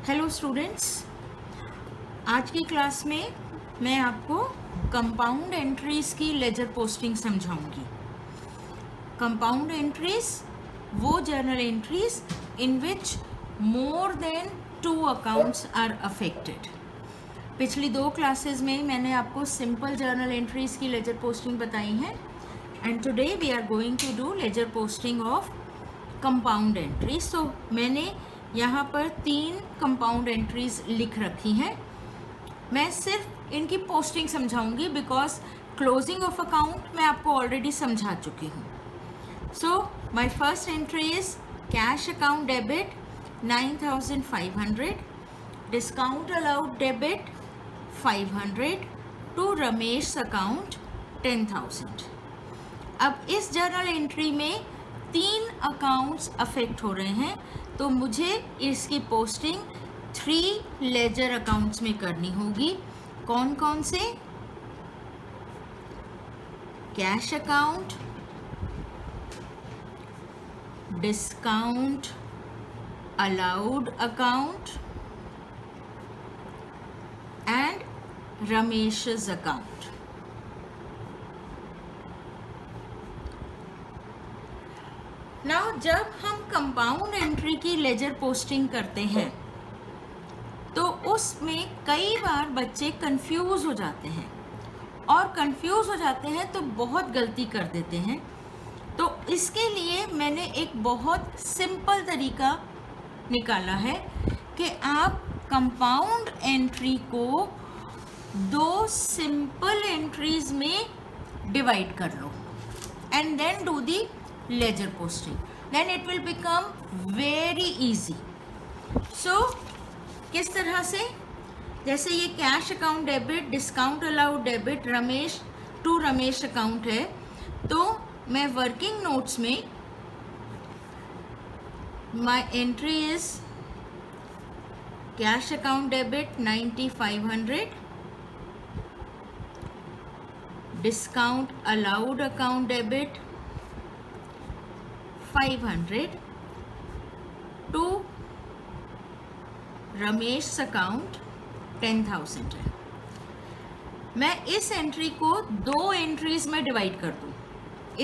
Hello students, आज की class में मैं आपको कंपाउंड एंट्रीज़ की लेजर पोस्टिंग समझाऊंगी। कंपाउंड एंट्रीज वो journal entries in which more than 2 accounts are affected. पिछली 2 क्लासेस में मैंने आपको सिंपल जर्नल एंट्रीज़ की लेजर पोस्टिंग बताई है and today we are going to do ledger posting of compound entries. तो मैंने यहाँ पर 3 कंपाउंड एंट्रीज लिख रखी हैं। मैं सिर्फ इनकी पोस्टिंग समझाऊंगी बिकॉज क्लोजिंग ऑफ अकाउंट मैं आपको ऑलरेडी समझा चुकी हूँ। So my first entry is cash account debit 9,500, discount allowed debit 500 to Ramesh account 10,000। अब इस जर्नल एंट्री में 3 अकाउंट्स अफेक्ट हो रहे हैं, तो मुझे इसकी पोस्टिंग 3 लेजर अकाउंट्स में करनी होगी। कौन कौन से? Cash account, discount allowed account and Ramesh's account. Now जब हम कंपाउंड एंट्री की लेजर पोस्टिंग करते हैं तो उसमें कई बार बच्चे कंफ्यूज हो जाते हैं, और कंफ्यूज हो जाते हैं तो बहुत गलती कर देते हैं। तो इसके लिए मैंने एक बहुत सिंपल तरीका निकाला है कि आप कंपाउंड एंट्री को 2 सिंपल एंट्रीज में डिवाइड कर लो and then do the ledger posting, then it will become very easy. So किस तरह से? जैसे ये cash account debit, discount allowed debit Ramesh to Ramesh account है, तो मैं वर्किंग नोट्स में my entry is cash account debit 9,500, discount allowed account debit 500 to Ramesh account 10,000 है। मैं इस एंट्री को 2 एंट्रीज में डिवाइड कर दूं।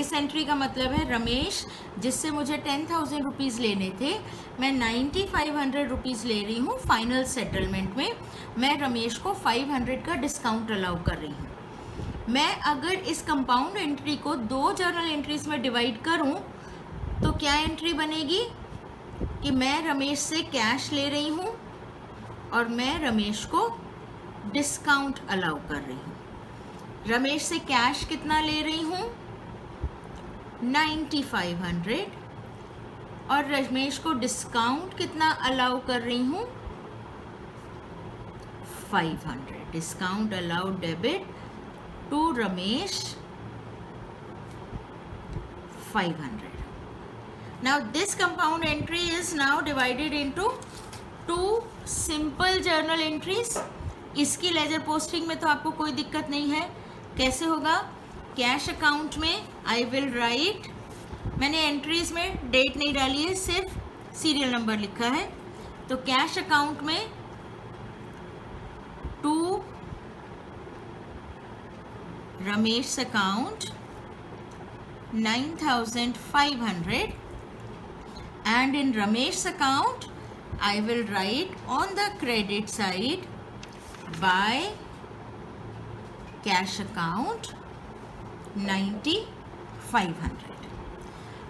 इस एंट्री का मतलब है रमेश जिससे मुझे 10,000 रुपीज़ लेने थे, मैं 9,500 रुपीज़ ले रही हूँ फाइनल सेटलमेंट में। मैं रमेश को 500 का डिस्काउंट अलाउ कर रही हूँ। मैं अगर इस कंपाउंड एंट्री को 2 जर्नल एंट्रीज में डिवाइड करूँ तो क्या एंट्री बनेगी कि मैं रमेश से कैश ले रही हूँ और मैं रमेश को डिस्काउंट अलाउ कर रही हूँ। रमेश से कैश कितना ले रही हूँ? 9,500, और रमेश को डिस्काउंट कितना अलाउ कर रही हूँ? 500। Discount allowed debit to Ramesh 500. Now this compound entry is now divided into 2 simple journal entries. इसकी लेजर पोस्टिंग में तो आपको कोई दिक्कत नहीं है। कैसे होगा? कैश अकाउंट में आई विल राइट, मैंने एंट्रीज में डेट नहीं डाली है, सिर्फ सीरियल नंबर लिखा है। तो कैश अकाउंट में to Ramesh account 9,500, and in Ramesh's account I will write on the credit side by cash account 9,500.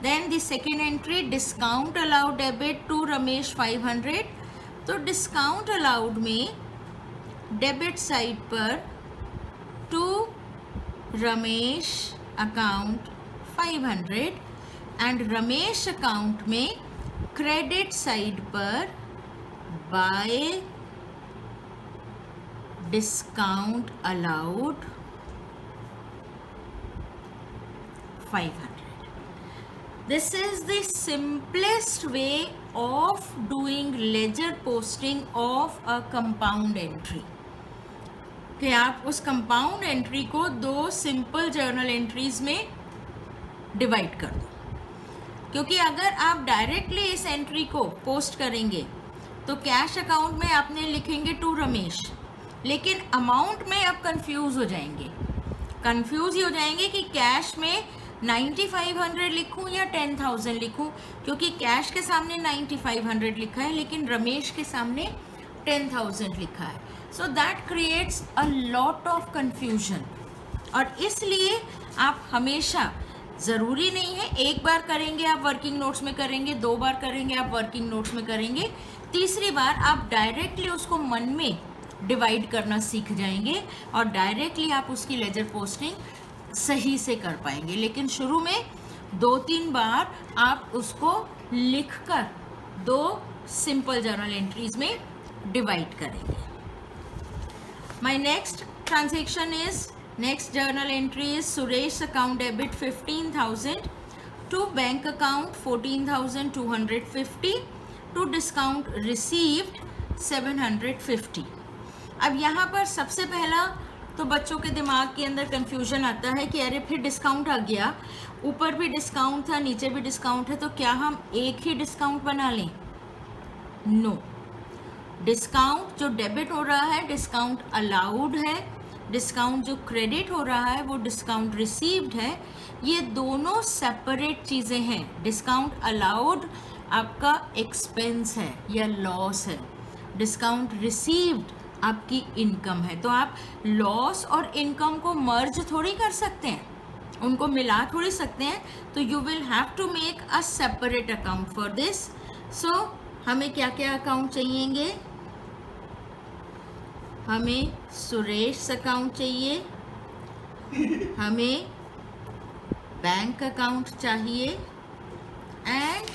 Then the second entry, discount allowed debit to Ramesh 500. तो discount allowed में debit side पर to Ramesh account 500 and Ramesh account में credit side पर by discount allowed 500. This is the simplest way of doing ledger posting of a compound entry. कि आप उस compound entry को 2 simple journal entries में divide कर दो, क्योंकि अगर आप डायरेक्टली इस एंट्री को पोस्ट करेंगे तो कैश अकाउंट में आपने लिखेंगे टू रमेश, लेकिन अमाउंट में अब कंफ्यूज हो जाएंगे, कंफ्यूज ही हो जाएंगे कि कैश में 9500 लिखूं या 10,000 लिखूं, क्योंकि कैश के सामने 9500 लिखा है लेकिन रमेश के सामने 10,000 लिखा है. So that creates a lot of confusion. और इसलिए आप हमेशा, ज़रूरी नहीं है एक बार करेंगे आप वर्किंग नोट्स में करेंगे, 2 बार करेंगे आप वर्किंग नोट्स में करेंगे, तीसरी बार आप डायरेक्टली उसको मन में डिवाइड करना सीख जाएंगे और डायरेक्टली आप उसकी लेजर पोस्टिंग सही से कर पाएंगे. लेकिन शुरू में 2-3 बार आप उसको लिखकर 2 सिंपल जर्नल एंट्रीज में डिवाइड करेंगे. My next transaction is, next journal entry is Suresh account debit 15,000 to bank account 14,250 to discount received 750. अब यहाँ पर सबसे पहला तो बच्चों के दिमाग के अंदर कंफ्यूजन आता है कि अरे फिर डिस्काउंट आ गया, ऊपर भी डिस्काउंट था नीचे भी डिस्काउंट है, तो क्या हम एक ही डिस्काउंट बना लें? नो. डिस्काउंट जो डेबिट हो रहा है डिस्काउंट अलाउड है, डिस्काउंट जो क्रेडिट हो रहा है वो डिस्काउंट रिसीव्ड है. ये दोनों सेपरेट चीज़ें हैं. डिस्काउंट अलाउड आपका एक्सपेंस है या लॉस है, डिस्काउंट रिसीव्ड आपकी इनकम है. तो आप लॉस और इनकम को मर्ज थोड़ी कर सकते हैं, उनको मिला थोड़ी सकते हैं. तो you will have to make a separate account for this. So हमें क्या क्या अकाउंट चाहिएंगे? हमें सुरेश अकाउंट चाहिए, हमें बैंक अकाउंट चाहिए, and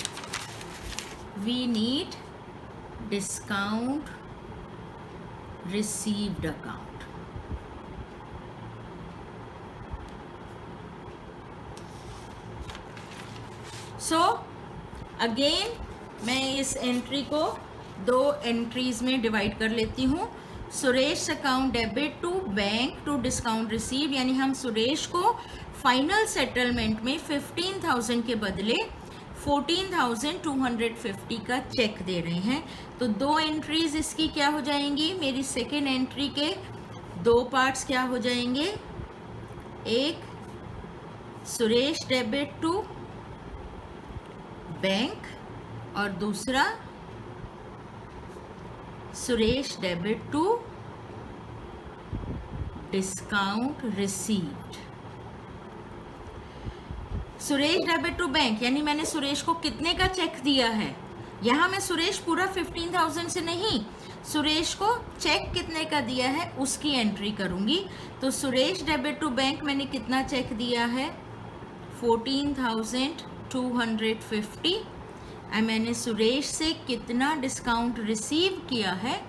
we need discount received account. So again मैं इस एंट्री को 2 एंट्रीज में डिवाइड कर लेती हूँ. Suresh account debit to bank to discount receive, यानी हम सुरेश को फाइनल सेटलमेंट में 15,000 के बदले 14,250 का चेक दे रहे हैं. तो 2 एंट्रीज इसकी क्या हो जाएंगी? मेरी सेकेंड एंट्री के 2 पार्ट्स क्या हो जाएंगे? एक सुरेश डेबिट टू बैंक और दूसरा Suresh debit to discount received. Suresh debit to bank यानी मैंने सुरेश को कितने का चेक दिया है? यहाँ मैं सुरेश पूरा 15,000 से नहीं, सुरेश को चेक कितने का दिया है उसकी एंट्री करूँगी. तो सुरेश डेबिट टू बैंक मैंने कितना चेक दिया है? 14,250. मैंने सुरेश से कितना डिस्काउंट रिसीव किया है?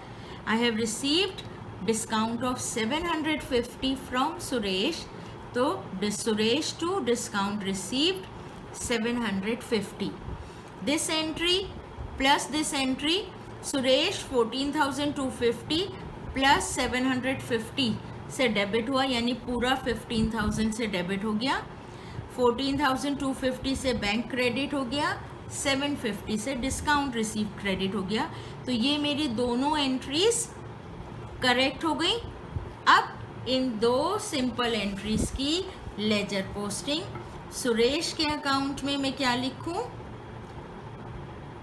I have received discount of 750 from Suresh. तो Suresh to discount received 750. This entry plus this entry, Suresh 14,250 plus 750 से डेबिट हुआ, यानी पूरा 15,000 से डेबिट हो गया. 14,250 से बैंक क्रेडिट हो गया, 750 से डिस्काउंट रिसीव क्रेडिट हो गया. तो ये मेरी दोनों एंट्रीज करेक्ट हो गई. अब इन 2 सिंपल एंट्रीज की लेजर पोस्टिंग, सुरेश के अकाउंट में मैं क्या लिखूं?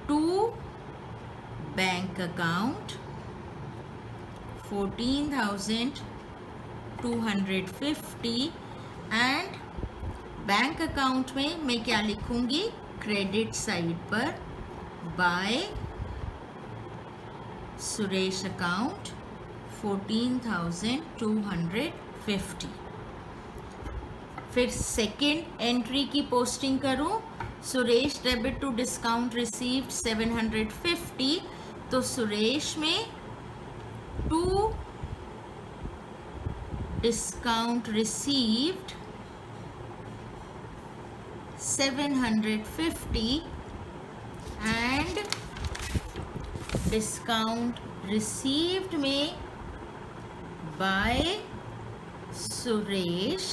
To bank account 14,250 and bank account में मैं क्या लिखूंगी? क्रेडिट साइड पर बाय सुरेश अकाउंट 14,250. फिर सेकेंड एंट्री की पोस्टिंग करूं, Suresh debit to discount received 750. तो सुरेश में to discount received 750 and discount received में by Suresh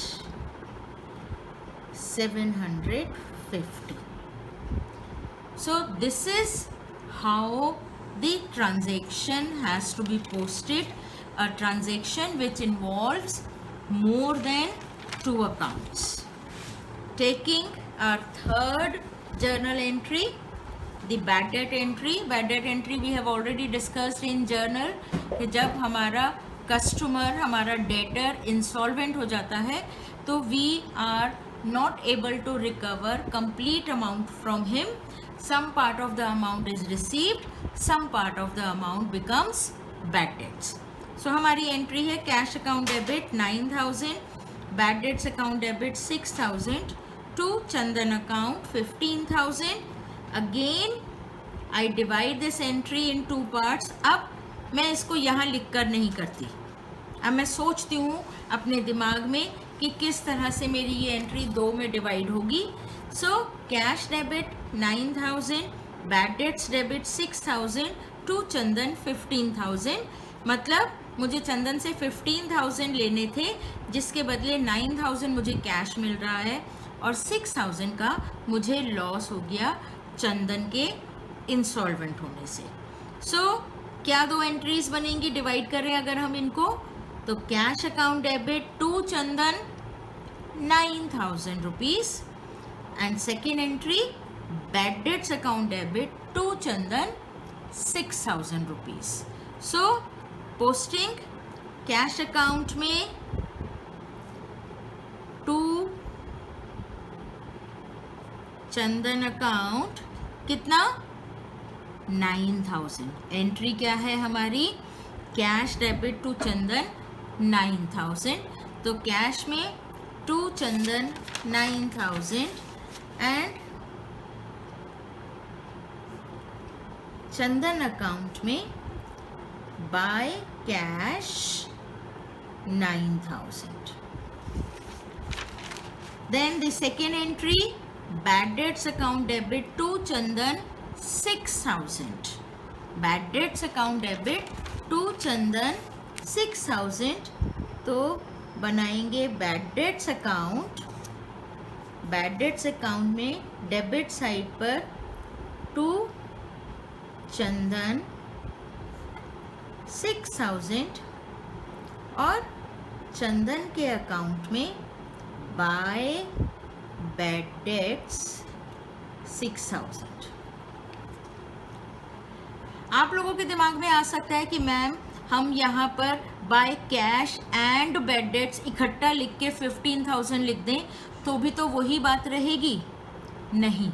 750. So this is how the transaction has to be posted, a transaction which involves more than 2 accounts. Taking our third journal entry, the bad debt entry. Bad debt entry we have already discussed in journal कि जब हमारा customer, हमारा debtor insolvent हो जाता है तो we are not able to recover complete amount from him. Some part of the amount is received, some part of the amount becomes bad debts. So हमारी entry है cash account debit 9000, bad debts account debit 6000, to Chandan account 15000. Again I divide this entry in 2 parts. अब मैं इसको यहाँ लिख कर नहीं करती, अब मैं सोचती हूँ अपने दिमाग में कि किस तरह से मेरी ये एंट्री 2 में डिवाइड होगी. So cash debit 9000, bad debts debit 6000, to Chandan 15000. मतलब मुझे चंदन से 15000 लेने थे जिसके बदले 9000 मुझे कैश मिल रहा है और 6000 का मुझे लॉस हो गया चंदन के इंसॉल्वेंट होने से. सो क्या 2 एंट्रीज बनेंगी डिवाइड करें अगर हम इनको, तो cash account debit to Chandan 9000 rupees and second entry bad debts account debit to Chandan 6000 rupees. So posting cash account में टू चंदन अकाउंट कितना 9000. एंट्री क्या है हमारी, कैश डेबिट टू चंदन 9000. तो कैश में to Chandan 9000 and Chandan account में by cash 9000. Then the second entry, bad debts account debit to Chandan 6000. Bad debts account debit to Chandan 6000. तो बनाएंगे bad debts account. Bad debts account में debit side पर to Chandan 6000 और चंदन के account में by bad debts 6000. आप लोगों के दिमाग में आ सकता है कि मैम हम यहाँ पर by cash and bad debts इकट्ठा लिख के 15000 लिख दें तो भी तो वही बात रहेगी. नहीं,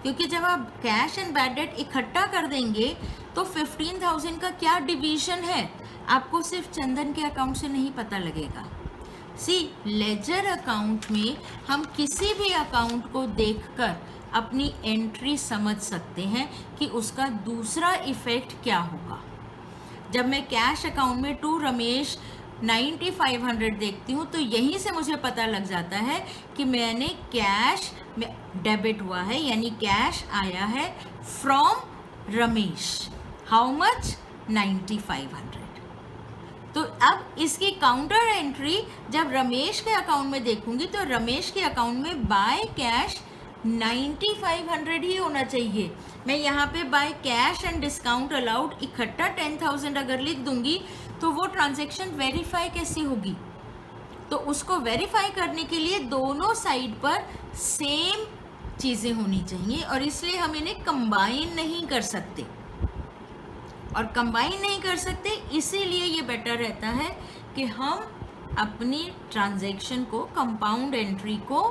क्योंकि जब आप कैश एंड बैड डेट इकट्ठा कर देंगे तो 15000 का क्या डिवीजन है आपको सिर्फ चंदन के अकाउंट से नहीं पता लगेगा. सी लेजर अकाउंट में हम किसी भी अकाउंट को देखकर अपनी एंट्री समझ सकते हैं कि उसका दूसरा इफेक्ट क्या होगा. जब मैं कैश अकाउंट में टू रमेश 9500 देखती हूँ तो यहीं से मुझे पता लग जाता है कि मैंने कैश में डेबिट हुआ है, यानी कैश आया है फ्रॉम रमेश. How much 9500. तो अब इसकी काउंटर एंट्री जब रमेश के अकाउंट में देखूंगी तो रमेश के अकाउंट में बाय कैश 9500 ही होना चाहिए. मैं यहाँ पे by cash and discount allowed इकट्ठा 10000 अगर लिख दूंगी तो वो ट्रांजैक्शन वेरीफाई कैसी होगी. तो उसको वेरीफाई करने के लिए दोनों साइड पर सेम चीज़ें होनी चाहिए और इसलिए हम इन्हें कंबाइन नहीं कर सकते. और कंबाइन नहीं कर सकते इसीलिए ये बेटर रहता है कि हम अपनी ट्रांजैक्शन को, कंपाउंड एंट्री को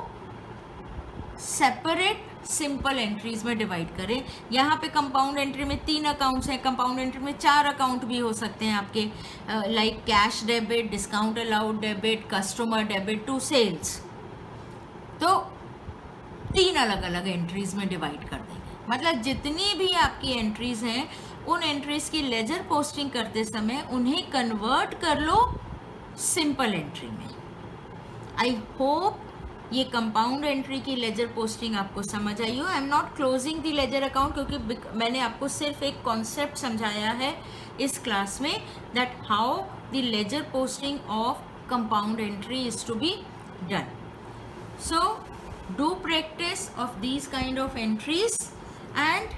सेपरेट सिंपल एंट्रीज में डिवाइड करें. यहाँ पे कंपाउंड एंट्री में 3 अकाउंट्स हैं, कंपाउंड एंट्री में 4 अकाउंट भी हो सकते हैं आपके, like cash debit, discount allowed debit, customer debit to sales. तो 3 अलग अलग एंट्रीज में डिवाइड कर देंगे. मतलब जितनी भी आपकी एंट्रीज हैं उन एंट्रीज की लेजर पोस्टिंग करते समय उन्हें कन्वर्ट कर लो सिंपल एंट्री में. आई होप ये कंपाउंड एंट्री की लेजर पोस्टिंग आपको समझ आई हो. I am not closing the ledger account क्योंकि मैंने आपको सिर्फ एक कॉन्सेप्ट समझाया है इस क्लास में, that how the ledger posting of compound entry is to be done. So do practice of these kind of entries and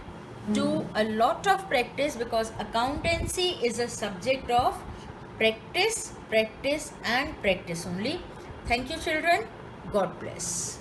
do a lot of practice, because accountancy is a subject of practice, practice and practice only. Thank you children. God bless.